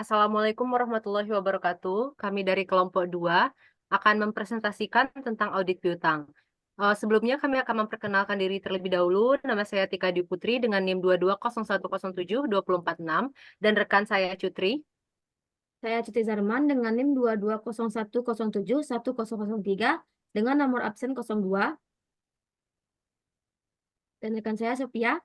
Assalamualaikum warahmatullahi wabarakatuh. Kami dari kelompok 2 akan mempresentasikan tentang audit piutang. Sebelumnya kami akan memperkenalkan diri terlebih dahulu. Nama saya Tika Dwi Putri dengan NIM 220107-2046 dan rekan saya Cutri. Saya Cuti Zarman dengan NIM 2201071003 dengan nomor absen 02. Dan rekan saya Sophia.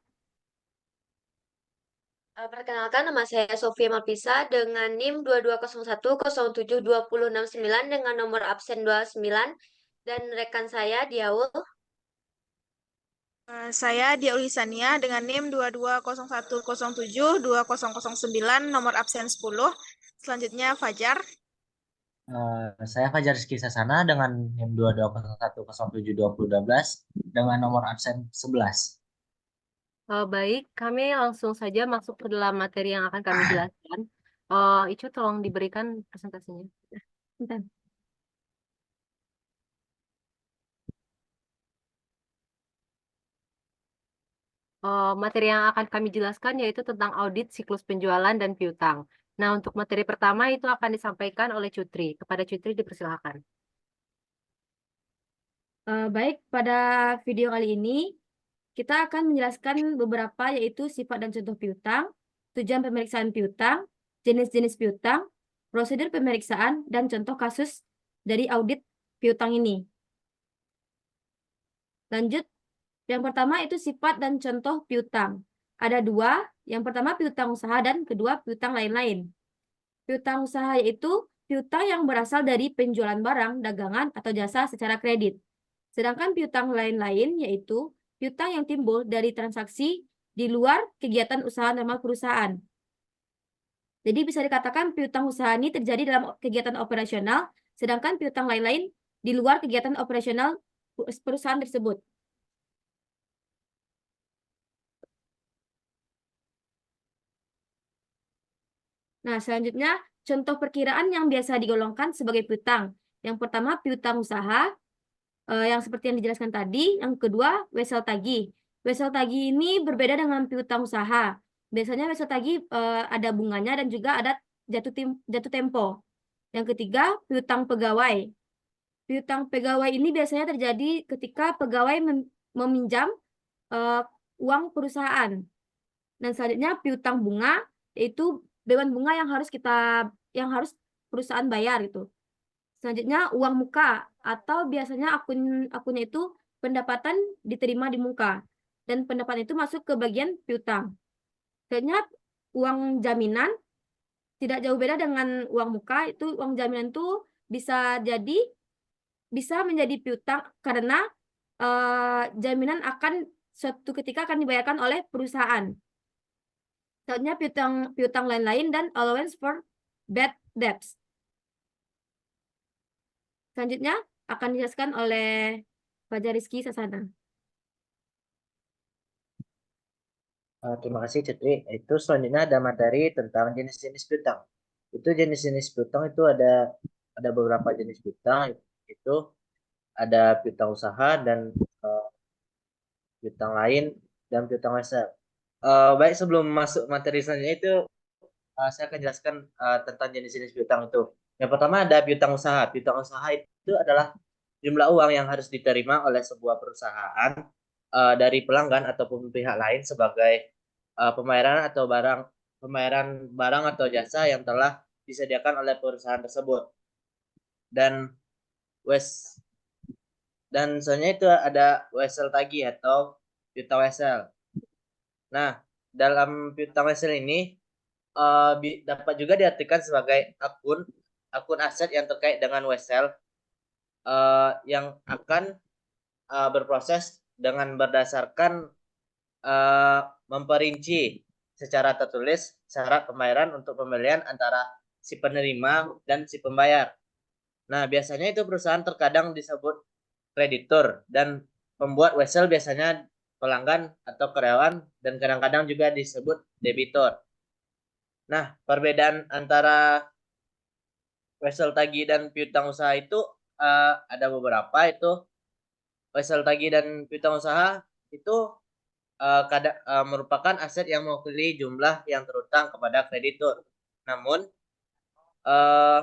Perkenalkan, nama saya Sofia Malpisa dengan NIM 2201072069 dengan nomor absen 29 dan rekan saya Diaul. Saya Dia Ulisania dengan NIM 2201072009 nomor absen 10. Selanjutnya Fajar. Saya Fajar Rizky Sasana dengan NIM 2201072012 dengan nomor absen 11. Baik, kami langsung saja masuk ke dalam materi yang akan kami jelaskan. Icu, tolong diberikan presentasinya. Bentar. Materi yang akan kami jelaskan yaitu tentang audit siklus penjualan dan piutang. Nah, untuk materi pertama itu akan disampaikan oleh Cutri. Kepada Cutri dipersilakan. Baik, pada video kali ini kita akan menjelaskan beberapa yaitu sifat dan contoh piutang, tujuan pemeriksaan piutang, jenis-jenis piutang, prosedur pemeriksaan, dan contoh kasus dari audit piutang ini. Lanjut, yang pertama itu sifat dan contoh piutang. Ada dua, yang pertama piutang usaha dan kedua piutang lain-lain. Piutang usaha yaitu piutang yang berasal dari penjualan barang, dagangan, atau jasa secara kredit. Sedangkan piutang lain-lain yaitu piutang yang timbul dari transaksi di luar kegiatan usaha normal perusahaan. Jadi bisa dikatakan piutang usaha ini terjadi dalam kegiatan operasional, sedangkan piutang lain-lain di luar kegiatan operasional perusahaan tersebut. Nah, selanjutnya contoh perkiraan yang biasa digolongkan sebagai piutang. Yang pertama piutang usaha, yang seperti yang dijelaskan tadi. Yang kedua wesel tagih. Wesel tagih ini berbeda dengan piutang usaha. Biasanya wesel tagih ada bunganya dan juga ada jatuh tempo. Yang ketiga piutang pegawai. Piutang pegawai ini biasanya terjadi ketika pegawai meminjam uang perusahaan. Dan selanjutnya piutang bunga, yaitu beban bunga yang harus perusahaan bayar itu. Selanjutnya uang muka atau biasanya akunnya itu pendapatan diterima di muka dan pendapatan itu masuk ke bagian piutang. Selanjutnya uang jaminan tidak jauh beda dengan uang muka, itu uang jaminan itu bisa menjadi piutang karena jaminan akan suatu ketika akan dibayarkan oleh perusahaan. Selanjutnya piutang lain-lain dan allowance for bad debts. Selanjutnya akan dijelaskan oleh Fajar Rizky Sasana. Terima kasih Cutri. Itu selanjutnya ada materi tentang jenis-jenis piutang. Itu jenis-jenis piutang itu ada beberapa jenis piutang. Itu ada piutang usaha dan piutang lain dan piutang wesel. Baik, sebelum masuk materi selanjutnya itu saya akan jelaskan tentang jenis-jenis piutang itu. Yang pertama ada piutang usaha. Piutang usaha itu adalah jumlah uang yang harus diterima oleh sebuah perusahaan dari pelanggan ataupun pihak lain sebagai pembayaran barang atau jasa yang telah disediakan oleh perusahaan tersebut. Dan selanjutnya itu ada wesel tagih atau piutang wesel. Nah, dalam piutang wesel ini dapat juga diartikan sebagai akun aset yang terkait dengan wesel yang akan berproses dengan berdasarkan memperinci secara tertulis syarat pembayaran untuk pembelian antara si penerima dan si pembayar. Nah, biasanya itu perusahaan terkadang disebut kreditur dan pembuat wesel biasanya pelanggan atau karyawan dan kadang-kadang juga disebut debitur. Nah, perbedaan antara wesel tagih dan piutang usaha itu ada beberapa. Itu wesel tagih dan piutang usaha itu merupakan aset yang mewakili jumlah yang terutang kepada kreditur. Namun eh,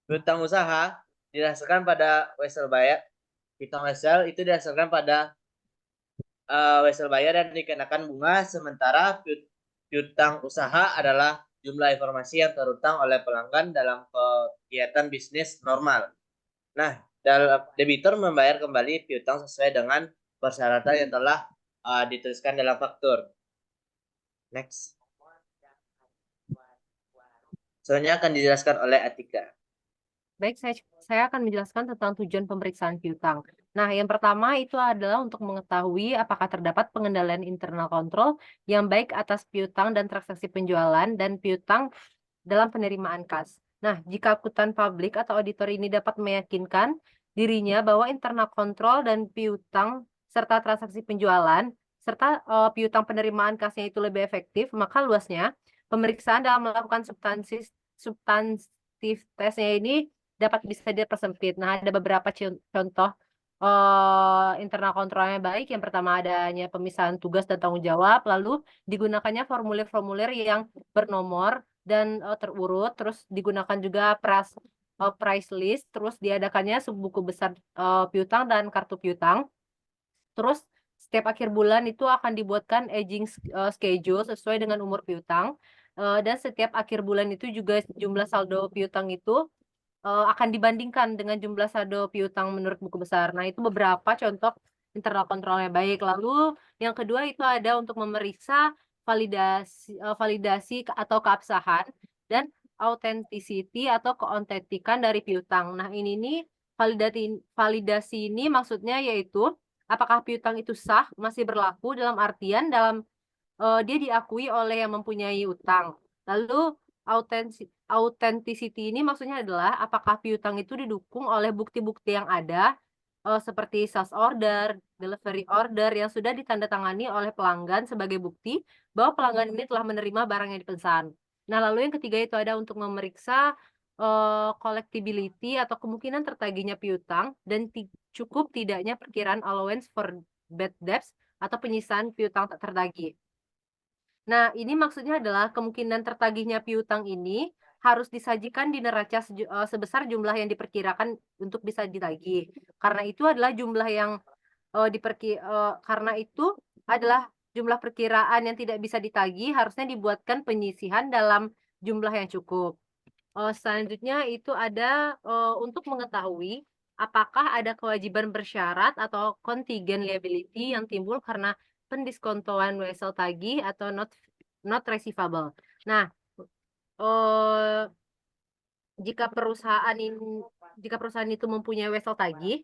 piutang usaha didasarkan pada wesel bayar. Piutang wesel itu didasarkan pada wesel bayar dan dikenakan bunga, sementara piutang usaha adalah jumlah informasi yang terutang oleh pelanggan dalam kegiatan bisnis normal. Nah, dalam debitur membayar kembali piutang sesuai dengan persyaratan yang telah dituliskan dalam faktur. Next. Selanjutnya akan dijelaskan oleh Atika. Baik, saya akan menjelaskan tentang tujuan pemeriksaan piutang. Nah, yang pertama itu adalah untuk mengetahui apakah terdapat pengendalian internal kontrol yang baik atas piutang dan transaksi penjualan dan piutang dalam penerimaan kas. Nah, jika akuntan publik atau auditor ini dapat meyakinkan dirinya bahwa internal kontrol dan piutang serta transaksi penjualan serta piutang penerimaan kasnya itu lebih efektif, maka luasnya pemeriksaan dalam melakukan substantif tesnya ini dapat bisa dipersempit. Nah, ada beberapa contoh internal kontrolnya baik. Yang pertama adanya pemisahan tugas dan tanggung jawab, lalu digunakannya formulir-formulir yang bernomor dan terurut, terus digunakan juga price list, terus diadakannya subbuku besar piutang dan kartu piutang. Terus setiap akhir bulan itu akan dibuatkan aging schedule sesuai dengan umur piutang. Dan setiap akhir bulan itu juga jumlah saldo piutang itu akan dibandingkan dengan jumlah saldo piutang menurut buku besar. Nah, itu beberapa contoh internal kontrolnya baik. Lalu yang kedua itu ada untuk memeriksa validasi atau keabsahan dan authenticity atau keautentikan dari piutang. Nah, ini nih validasi ini maksudnya yaitu apakah piutang itu sah, masih berlaku dalam artian dia diakui oleh yang mempunyai utang. Lalu authenticity ini maksudnya adalah apakah piutang itu didukung oleh bukti-bukti yang ada seperti sales order, delivery order yang sudah ditandatangani oleh pelanggan sebagai bukti bahwa pelanggan ini telah menerima barang yang dipesan. Nah, lalu yang ketiga itu ada untuk memeriksa collectibility atau kemungkinan tertagihnya piutang dan cukup tidaknya perkiraan allowance for bad debts atau penyisaan piutang tak tertagih. Nah, ini maksudnya adalah kemungkinan tertagihnya piutang ini harus disajikan di neraca sebesar jumlah yang diperkirakan untuk bisa ditagih. Karena itu adalah jumlah yang karena itu adalah jumlah perkiraan yang tidak bisa ditagih harusnya dibuatkan penyisihan dalam jumlah yang cukup. Selanjutnya itu ada untuk mengetahui apakah ada kewajiban bersyarat atau contingent liability yang timbul karena pendiskontoan wesel tagih atau not receivable. Nah, jika perusahaan itu mempunyai wesel tagih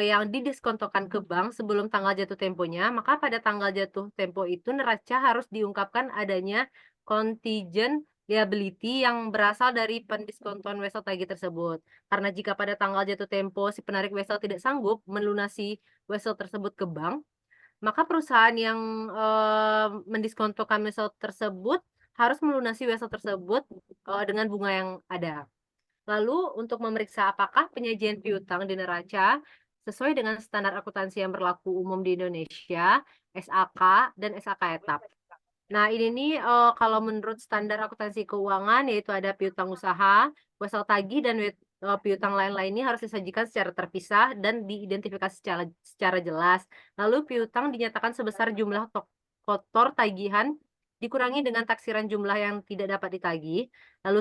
yang didiskontokan ke bank sebelum tanggal jatuh temponya, maka pada tanggal jatuh tempo itu neraca harus diungkapkan adanya contingent liability yang berasal dari pendiskontoan wesel tagih tersebut. Karena jika pada tanggal jatuh tempo si penarik wesel tidak sanggup melunasi wesel tersebut ke bank, maka perusahaan yang mendiskontokan wesel tersebut harus melunasi wesel tersebut dengan bunga yang ada. Lalu untuk memeriksa apakah penyajian piutang di neraca sesuai dengan standar akuntansi yang berlaku umum di Indonesia, SAK dan SAK etap. Nah, ini nih kalau menurut standar akuntansi keuangan yaitu ada piutang usaha, wesel tagih dan piutang lain-lain ini harus disajikan secara terpisah dan diidentifikasi secara jelas. Lalu piutang dinyatakan sebesar jumlah kotor tagihan dikurangi dengan taksiran jumlah yang tidak dapat ditagih. Lalu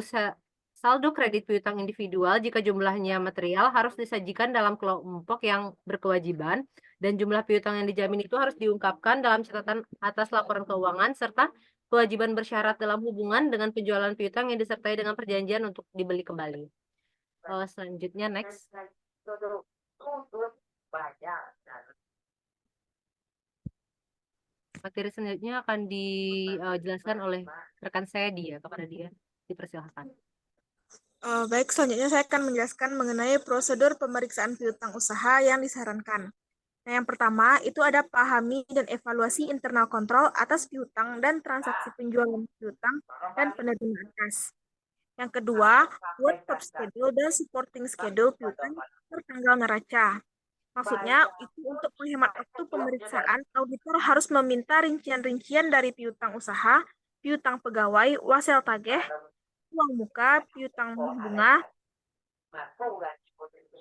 saldo kredit piutang individual jika jumlahnya material harus disajikan dalam kelompok yang berkewajiban dan jumlah piutang yang dijamin itu harus diungkapkan dalam catatan atas laporan keuangan serta kewajiban bersyarat dalam hubungan dengan penjualan piutang yang disertai dengan perjanjian untuk dibeli kembali. Selanjutnya next. Materi selanjutnya akan dijelaskan oleh rekan saya kepada dia. Dipersilahkan. Baik, selanjutnya saya akan menjelaskan mengenai prosedur pemeriksaan piutang usaha yang disarankan. Nah, yang pertama itu ada pahami dan evaluasi internal kontrol atas piutang dan transaksi penjualan piutang dan penerimaan kas. Yang kedua, buat top schedule dan supporting schedule piutang per tanggal neraca. Maksudnya, itu untuk menghemat waktu pemeriksaan, auditor harus meminta rincian-rincian dari piutang usaha, piutang pegawai, wasel tagih, uang muka, piutang bunga,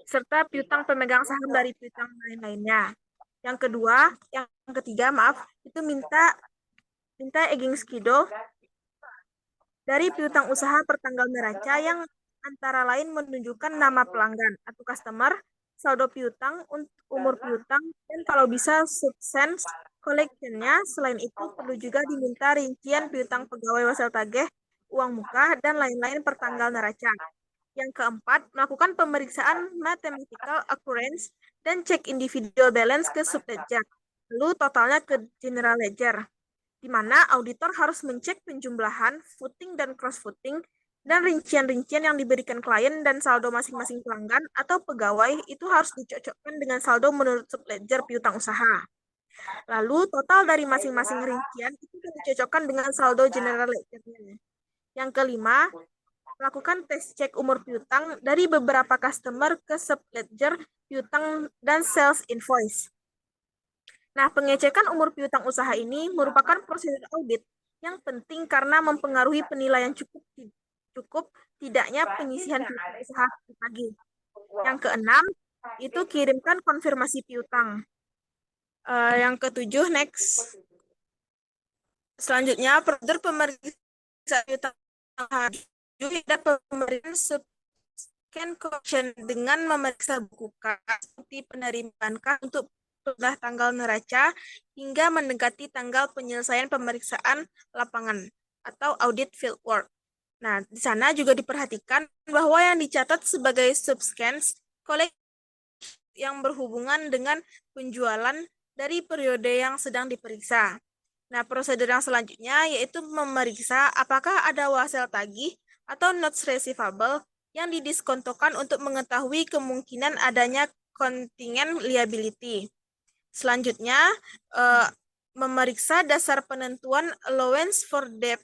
serta piutang pemegang saham dari piutang lain-lainnya. Yang ketiga, maaf, itu minta Egingskido dari piutang usaha pertanggal neraca yang antara lain menunjukkan nama pelanggan atau customer, saldo piutang, umur piutang, dan kalau bisa substance collection-nya. Selain itu perlu juga diminta rincian piutang pegawai wasel tageh, uang muka, dan lain-lain pertanggal neraca. Yang keempat, melakukan pemeriksaan mathematical occurrence dan cek individual balance ke subledger, lalu totalnya ke general ledger, di mana auditor harus mencek penjumlahan, footing dan cross-footing, dan rincian-rincian yang diberikan klien dan saldo masing-masing pelanggan atau pegawai itu harus dicocokkan dengan saldo menurut subledger piutang usaha. Lalu total dari masing-masing rincian itu dicocokkan dengan saldo general ledger-nya. Yang kelima, melakukan tes cek umur piutang dari beberapa customer ke subledger piutang dan sales invoice. Nah, pengecekan umur piutang usaha ini merupakan prosedur audit yang penting karena mempengaruhi penilaian cukup tidaknya penyisihan piutang usaha lagi. Yang keenam, itu kirimkan konfirmasi piutang. Yang ketujuh, next. Selanjutnya, prosedur pemeriksaan piutang juga pemberian scan correction dengan memeriksa buku kas seperti penerimaan kas untuk sudah tanggal neraca hingga mendekati tanggal penyelesaian pemeriksaan lapangan atau audit field work. Nah, di sana juga diperhatikan bahwa yang dicatat sebagai subscans collect yang berhubungan dengan penjualan dari periode yang sedang diperiksa. Nah, prosedur yang selanjutnya yaitu memeriksa apakah ada wasel tagih atau notes receivable yang didiskontokan untuk mengetahui kemungkinan adanya kontingen liability. Selanjutnya, memeriksa dasar penentuan allowance for debt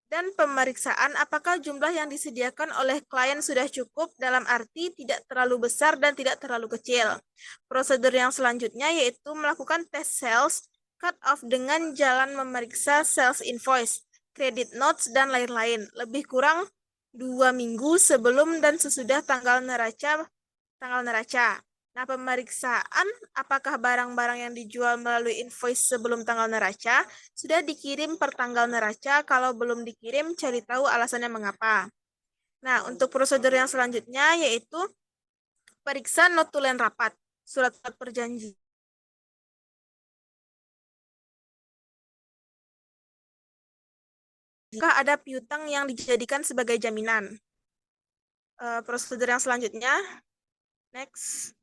dan pemeriksaan apakah jumlah yang disediakan oleh klien sudah cukup dalam arti tidak terlalu besar dan tidak terlalu kecil. Prosedur yang selanjutnya yaitu melakukan tes sales cut-off dengan jalan memeriksa sales invoice, credit notes, dan lain-lain. Lebih kurang 2 minggu sebelum dan sesudah tanggal neraca. Nah, pemeriksaan apakah barang-barang yang dijual melalui invoice sebelum tanggal neraca sudah dikirim per tanggal neraca. Kalau belum dikirim, cari tahu alasannya mengapa. Nah, untuk prosedur yang selanjutnya yaitu periksa notulen rapat, surat perjanjian. Jika ada piutang yang dijadikan sebagai jaminan. Prosedur yang selanjutnya, next.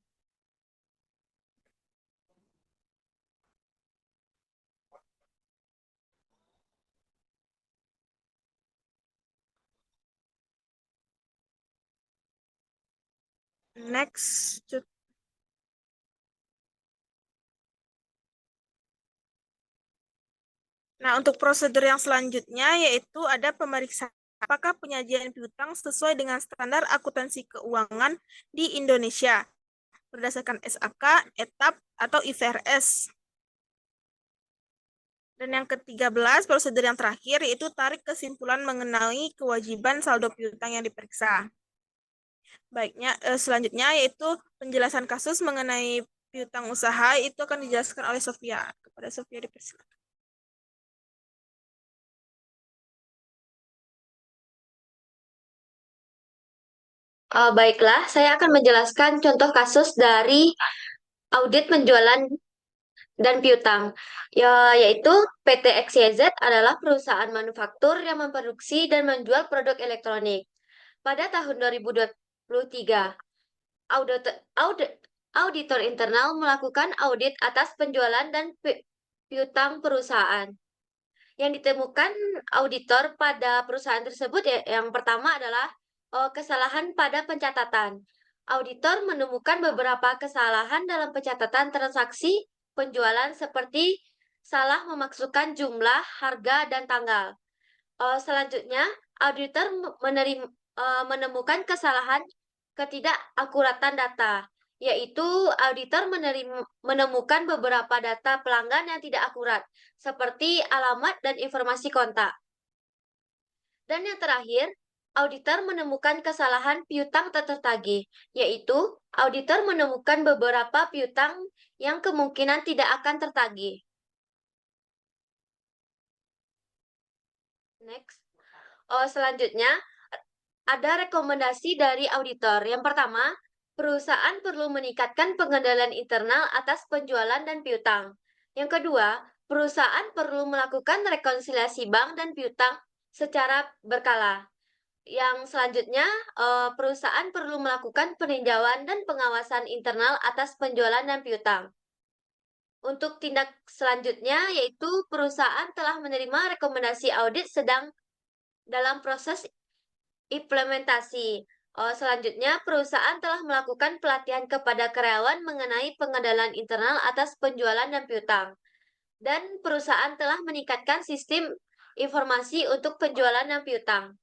Next. Nah, untuk prosedur yang selanjutnya yaitu ada pemeriksaan apakah penyajian piutang sesuai dengan standar akuntansi keuangan di Indonesia berdasarkan SAK, ETAP, atau IFRS. Dan yang ke-13, prosedur yang terakhir yaitu tarik kesimpulan mengenai kewajiban saldo piutang yang diperiksa. Baiknya, selanjutnya yaitu penjelasan kasus mengenai piutang usaha itu akan dijelaskan oleh Sofia. Kepada Sofia dipersilakan. Baiklah, saya akan menjelaskan contoh kasus dari audit penjualan dan piutang, yaitu PT XYZ adalah perusahaan manufaktur yang memproduksi dan menjual produk elektronik. Pada tahun 2023, auditor internal melakukan audit atas penjualan dan piutang perusahaan. Yang ditemukan auditor pada perusahaan tersebut yang pertama adalah kesalahan pada pencatatan. Auditor menemukan beberapa kesalahan dalam pencatatan transaksi penjualan seperti salah memasukkan jumlah, harga, dan tanggal. Selanjutnya, auditor menemukan kesalahan ketidakakuratan data, yaitu auditor menemukan beberapa data pelanggan yang tidak akurat, seperti alamat dan informasi kontak. Selanjutnya, auditor menemukan beberapa kesalahan dalam pencatatan transaksi penjualan seperti salah memasukkan jumlah, harga, dan tanggal. Selanjutnya, auditor menemukan beberapa kesalahan ketidakakuratan data, yaitu auditor menemukan beberapa data pelanggan yang tidak akurat, seperti alamat dan informasi kontak. Dan yang terakhir, auditor menemukan kesalahan piutang tak tertagih, yaitu auditor menemukan beberapa piutang yang kemungkinan tidak akan tertagih. Next. Selanjutnya, ada rekomendasi dari auditor. Yang pertama, perusahaan perlu meningkatkan pengendalian internal atas penjualan dan piutang. Yang kedua, perusahaan perlu melakukan rekonsiliasi bank dan piutang secara berkala. Yang selanjutnya, perusahaan perlu melakukan peninjauan dan pengawasan internal atas penjualan dan piutang. Untuk tindak selanjutnya, yaitu perusahaan telah menerima rekomendasi audit sedang dalam proses implementasi. Selanjutnya, perusahaan telah melakukan pelatihan kepada karyawan mengenai pengendalian internal atas penjualan dan piutang. Dan perusahaan telah meningkatkan sistem informasi untuk penjualan dan piutang.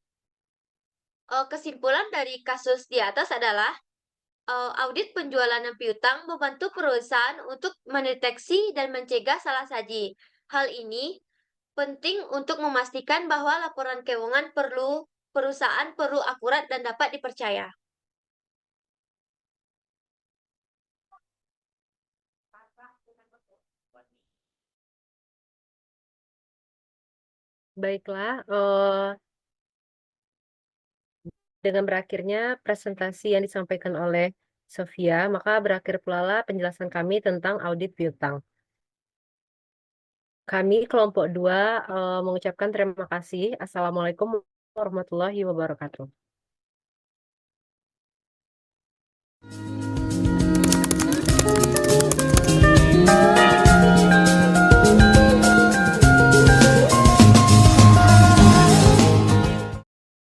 Kesimpulan dari kasus di atas adalah audit penjualan dan piutang membantu perusahaan untuk mendeteksi dan mencegah salah saji. Hal ini penting untuk memastikan bahwa laporan keuangan perusahaan perlu akurat dan dapat dipercaya. Baiklah, dengan berakhirnya presentasi yang disampaikan oleh Sofia, maka berakhir pula penjelasan kami tentang audit piutang. Kami kelompok 2 mengucapkan terima kasih. Assalamualaikum warahmatullahi wabarakatuh.